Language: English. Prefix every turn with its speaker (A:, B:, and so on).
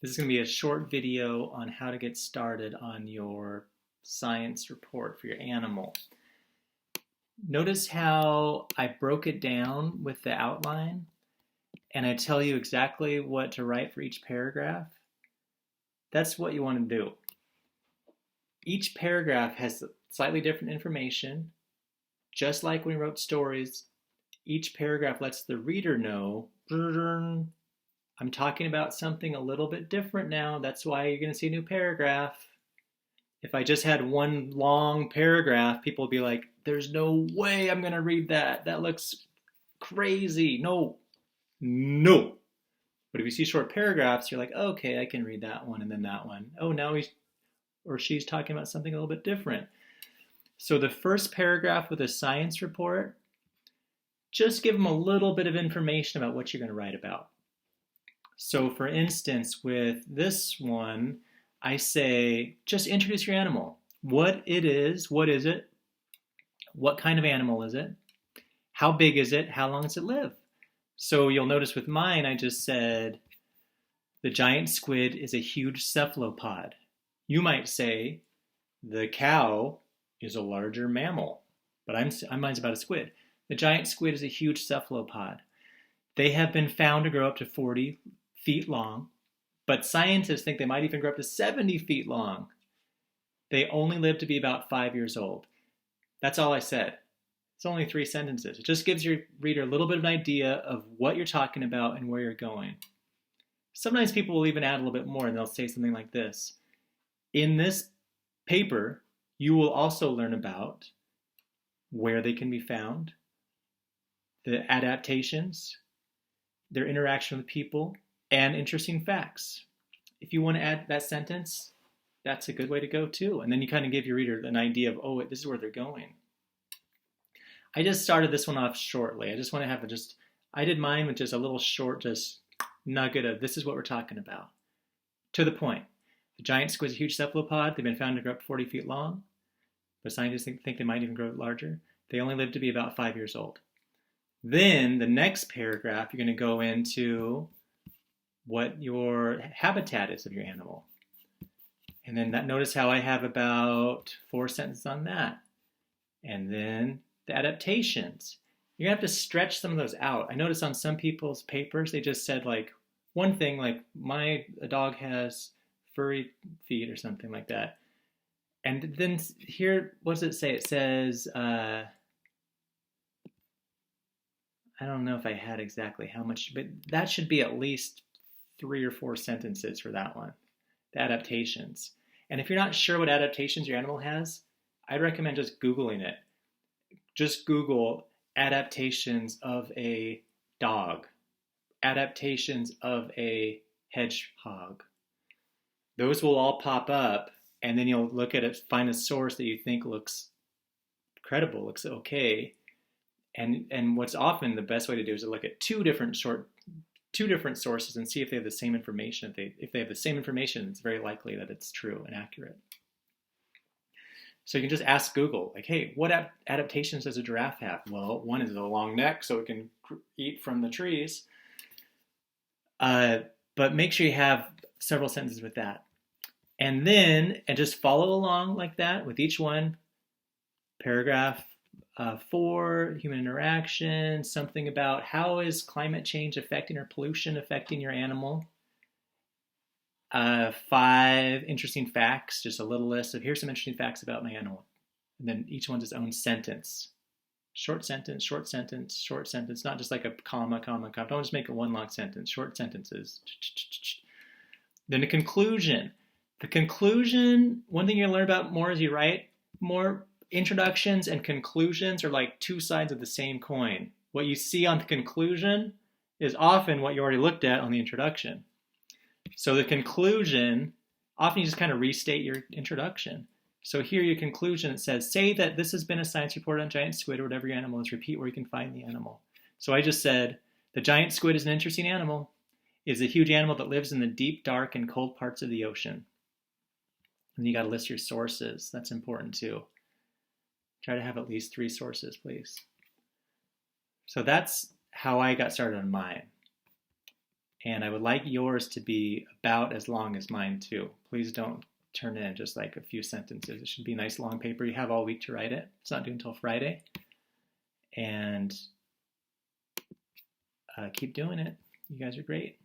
A: This is going to be a short video on how to get started on your science report for your animal. Notice how I broke it down with the outline and I tell you exactly what to write for each paragraph. That's what you want to do. Each paragraph has slightly different information. Just like when we wrote stories, each paragraph lets the reader know, I'm talking about something a little bit different now. That's why you're going to see a new paragraph. If I just had one long paragraph, people would be like, there's no way I'm going to read that. That looks crazy. No. But if you see short paragraphs, you're like, okay, I can read that one and then that one. Oh, now he's or she's talking about something a little bit different. So the first paragraph with a science report, just give them a little bit of information about what you're going to write about. So for instance, with this one, I say, just introduce your animal. What it is, what is it? What kind of animal is it? How big is it? How long does it live? So you'll notice with mine, I just said, the giant squid is a huge cephalopod. You might say, the cow is a larger mammal, but mine's about a squid. The giant squid is a huge cephalopod. They have been found to grow up to 40 feet long, but scientists think they might even grow up to 70 feet long. They only live to be about 5 years old. That's all I said. It's only 3 sentences. It just gives your reader a little bit of an idea of what you're talking about and where you're going. Sometimes people will even add a little bit more and they'll say something like this. In this paper, you will also learn about where they can be found, the adaptations, their interaction with people, and interesting facts. If you want to add that sentence, that's a good way to go too. And then you kind of give your reader an idea of, oh, this is where they're going. I just started this one off shortly. I just want to have I did mine with just a little short, just nugget of this is what we're talking about. To the point. The giant squid is a huge cephalopod. They've been found to grow up 40 feet long, but scientists think they might even grow larger. They only live to be about 5 years old. Then the next paragraph, you're going to go into what your habitat is of your animal. And then notice how I have about 4 sentences on that. And then the adaptations. You're going to have to stretch some of those out. I noticed on some people's papers, they just said like one thing, like a dog has furry feet or something like that. And then here, what does it say? It says, I don't know if I had exactly how much, but that should be at least 3 or 4 sentences for that one, the adaptations. And if you're not sure what adaptations your animal has, I'd recommend just Googling it. Just Google adaptations of a dog, adaptations of a hedgehog. Those will all pop up, and then you'll look at it, find a source that you think looks credible, looks okay. And what's often the best way to do is to look at two different sources and see if they have the same information. If they have the same information, it's very likely that it's true and accurate. So you can just ask Google, like, hey, what adaptations does a giraffe have? Well, one is a long neck, so it can eat from the trees. But make sure you have several sentences with that. And just follow along like that with each one. Paragraph 4, human interaction, something about how is climate change affecting or pollution affecting your animal. 5 interesting facts, just a little list of here's some interesting facts about my animal. And then each one's its own sentence. Short sentence, short sentence, short sentence, not just like a comma. Don't just make it one long sentence, short sentences. Then the conclusion. The conclusion, one thing you're going to learn about more as you write more, introductions and conclusions are like 2 sides of the same coin. What you see on the conclusion is often what you already looked at on the introduction. So the conclusion, often you just kind of restate your introduction. So here your conclusion, it says, say that this has been a science report on giant squid or whatever your animal is, repeat where you can find the animal. So I just said, the giant squid is an interesting animal. It is a huge animal that lives in the deep, dark, and cold parts of the ocean. And you got to list your sources. That's important too. Try to have at least 3 sources, please. So that's how I got started on mine. And I would like yours to be about as long as mine too. Please don't turn in just like a few sentences. It should be a nice long paper. You have all week to write it. It's not due until Friday. And keep doing it. You guys are great.